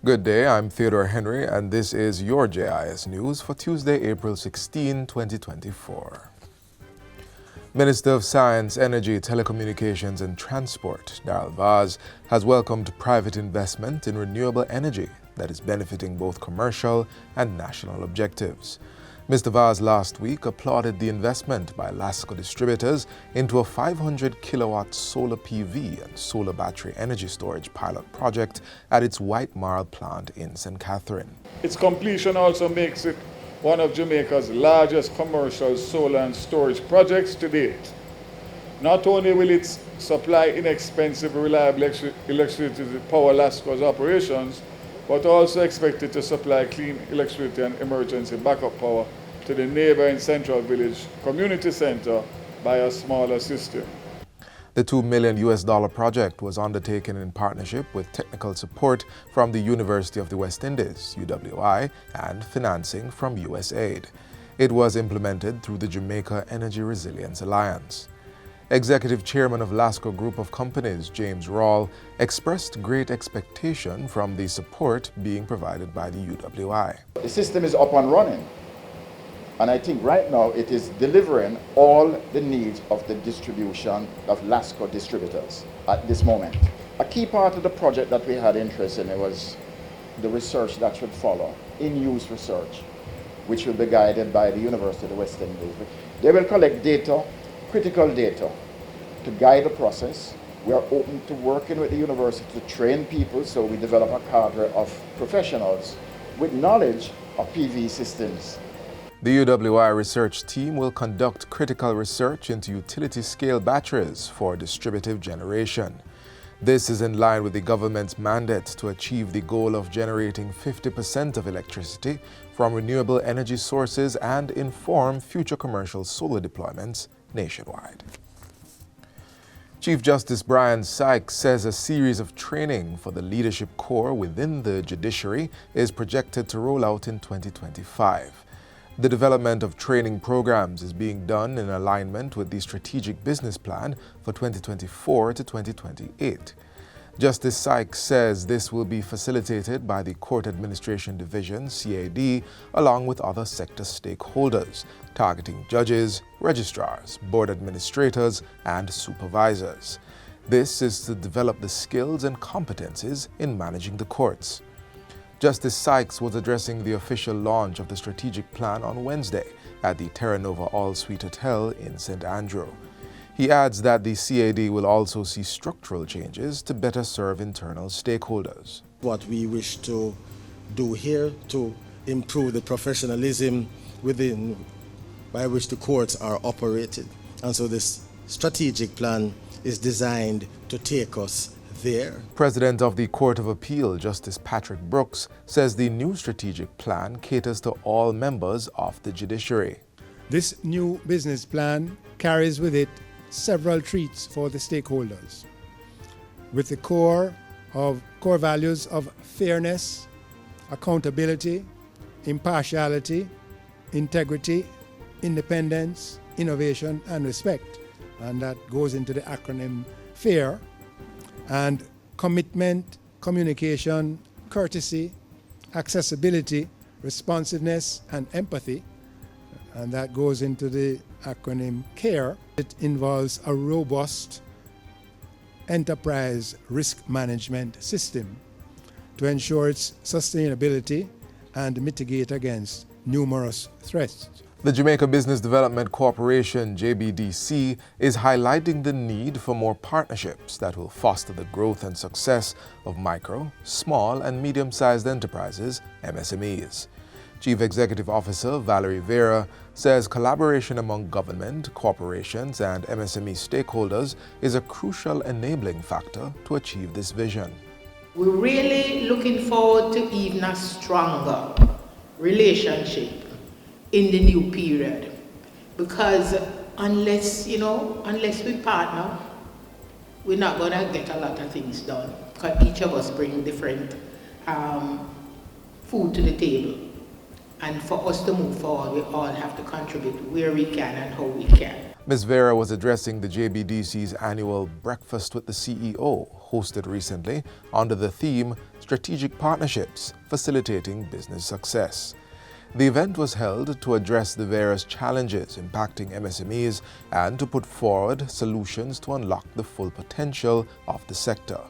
Good day, I'm Theodore Henry, and this is your JIS News for Tuesday, April 16, 2024. Minister of Science, Energy, Telecommunications and Transport, Darrell Vaz, has welcomed private investment in renewable energy that is benefiting both commercial and national objectives. Mr. Vaz last week applauded the investment by Lasco distributors into a 500-kilowatt solar PV and solar battery energy storage pilot project at its White Marl plant in St. Catherine. Its completion also makes it one of Jamaica's largest commercial solar and storage projects to date. Not only will it supply inexpensive, reliable electricity to power Lasco's operations, but also expected to supply clean electricity and emergency backup power to the neighboring Central Village Community Center by a smaller system. The $2 million project was undertaken in partnership with technical support from the University of the West Indies, UWI, and financing from USAID. It was implemented through the Jamaica Energy Resilience Alliance. Executive Chairman of Lasco Group of Companies, James Rawle, expressed great expectation from the support being provided by the UWI. The system is up and running, and I think right now it is delivering all the needs of the distribution of Lasco distributors at this moment. A key part of the project that we had interest in was the research that should follow, in-use research, which will be guided by the University of the West Indies. They will collect data, critical data, to guide the process. We are open to working with the university to train people, so we develop a cadre of professionals with knowledge of PV systems. The UWI research team will conduct critical research into utility-scale batteries for distributive generation. This is in line with the government's mandate to achieve the goal of generating 50% of electricity from renewable energy sources and inform future commercial solar deployments nationwide. Chief Justice Brian Sykes says a series of training for the leadership corps within the Judiciary is projected to roll out in 2025. The development of training programs is being done in alignment with the Strategic Business Plan for 2024 to 2028. Justice Sykes says this will be facilitated by the Court Administration Division, CAD, along with other sector stakeholders, targeting judges, registrars, board administrators, and supervisors. This is to develop the skills and competencies in managing the courts. Justice Sykes was addressing the official launch of the strategic plan on Wednesday at the Terra Nova All-Suite Hotel in St. Andrew. He adds that the CAD will also see structural changes to better serve internal stakeholders. What we wish to do here to improve the professionalism within by which the courts are operated. And so this strategic plan is designed to take us there. President of the Court of Appeal, Justice Patrick Brooks, says the new strategic plan caters to all members of the judiciary. This new business plan carries with it several treats for the stakeholders, with the core values of fairness, accountability, impartiality, integrity, independence, innovation, and respect. And that goes into the acronym FAIR, and commitment, communication, courtesy, accessibility, responsiveness, and empathy. And that goes into the acronym CARE. It involves a robust enterprise risk management system to ensure its sustainability and mitigate against numerous threats. The Jamaica Business Development Corporation, JBDC, is highlighting the need for more partnerships that will foster the growth and success of micro, small, and medium-sized enterprises, MSMEs. Chief Executive Officer Valerie Vera says collaboration among government, corporations, and MSME stakeholders is a crucial enabling factor to achieve this vision. We're really looking forward to even a stronger relationship in the new period, because unless we partner, we're not going to get a lot of things done, because each of us bring different food to the table. And for us to move forward, we all have to contribute where we can and how we can. Ms. Vera was addressing the JBDC's annual Breakfast with the CEO, hosted recently under the theme Strategic Partnerships, Facilitating Business Success. The event was held to address the various challenges impacting MSMEs and to put forward solutions to unlock the full potential of the sector.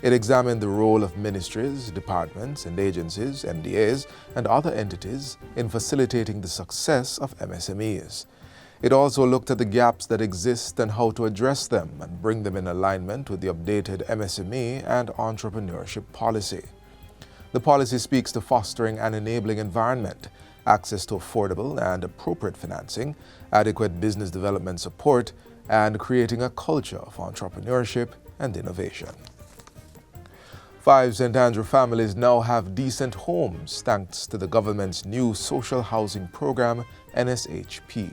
It examined the role of ministries, departments and agencies, MDAs, and other entities in facilitating the success of MSMEs. It also looked at the gaps that exist and how to address them and bring them in alignment with the updated MSME and entrepreneurship policy. The policy speaks to fostering an enabling environment, access to affordable and appropriate financing, adequate business development support, and creating a culture of entrepreneurship and innovation. 5 St. Andrew families now have decent homes thanks to the government's new social housing program, NSHP.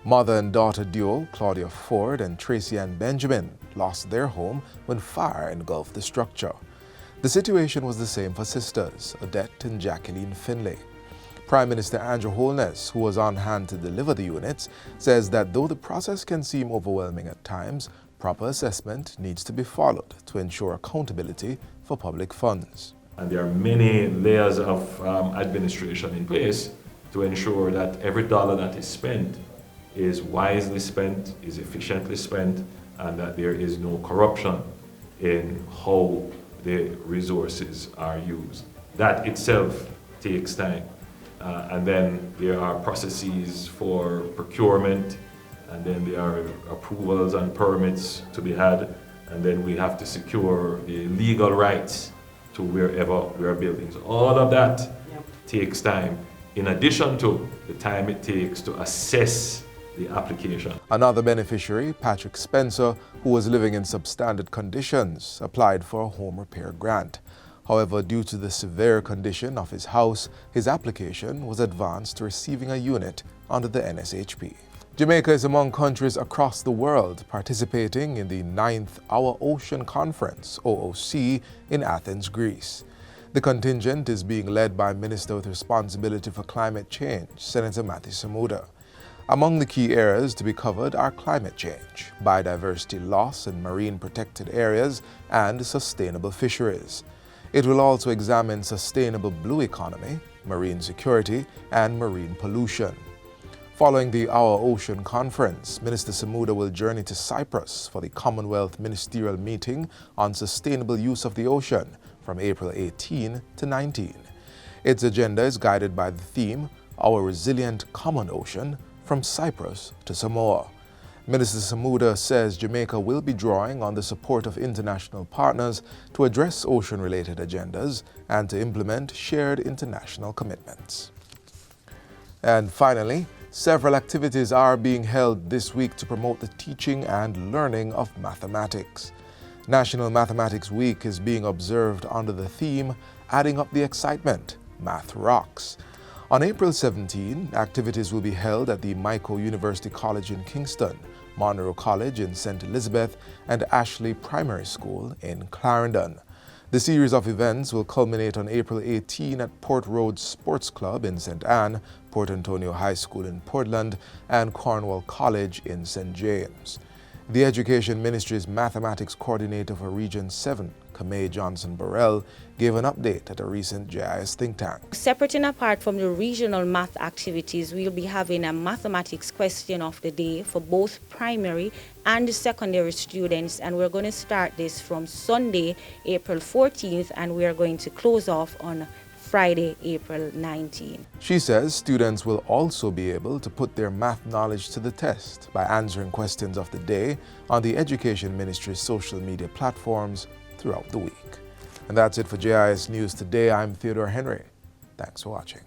Mother and daughter duo Claudia Ford and Tracy Ann Benjamin lost their home when fire engulfed the structure. The situation was the same for sisters Odette and Jacqueline Finlay. Prime Minister Andrew Holness, who was on hand to deliver the units, says that though the process can seem overwhelming at times, proper assessment needs to be followed to ensure accountability for public funds. And there are many layers of administration in place to ensure that every dollar that is spent is wisely spent, is efficiently spent, and that there is no corruption in how the resources are used. That itself takes time. And then there are processes for procurement, and then there are approvals and permits to be had, and then we have to secure the legal rights to wherever we are building. So all of that takes time, in addition to the time it takes to assess the application. Another beneficiary, Patrick Spencer, who was living in substandard conditions, applied for a home repair grant. However, due to the severe condition of his house, his application was advanced to receiving a unit under the NSHP. Jamaica is among countries across the world participating in the 9th Our Ocean Conference, OOC, in Athens, Greece. The contingent is being led by Minister with Responsibility for Climate Change, Senator Matthew Samuda. Among the key areas to be covered are climate change, biodiversity loss in marine protected areas, and sustainable fisheries. It will also examine sustainable blue economy, marine security, and marine pollution. Following the Our Ocean Conference, Minister Samuda will journey to Cyprus for the Commonwealth Ministerial Meeting on Sustainable Use of the Ocean from April 18 to 19. Its agenda is guided by the theme, Our Resilient Common Ocean, from Cyprus to Samoa. Minister Samuda says Jamaica will be drawing on the support of international partners to address ocean-related agendas and to implement shared international commitments. And finally, several activities are being held this week to promote the teaching and learning of mathematics. National Mathematics Week is being observed under the theme, Adding Up the Excitement, Math Rocks. On April 17, activities will be held at the Mico University College in Kingston, Monroe College in St. Elizabeth, and Ashley Primary School in Clarendon. The series of events will culminate on April 18 at Port Road Sports Club in St. Anne, Port Antonio High School in Portland, and Cornwall College in St. James. The Education Ministry's Mathematics Coordinator for Region 7, Kamei Johnson-Burrell, gave an update at a recent JIS think tank. Separate and apart from the regional math activities, we'll be having a mathematics question of the day for both primary and secondary students, and we're going to start this from Sunday, April 14th, and we're going to close off on Friday, April 19th. She says students will also be able to put their math knowledge to the test by answering questions of the day on the Education Ministry's social media platforms throughout the week. And that's it for JIS News Today. I'm Theodore Henry. Thanks for watching.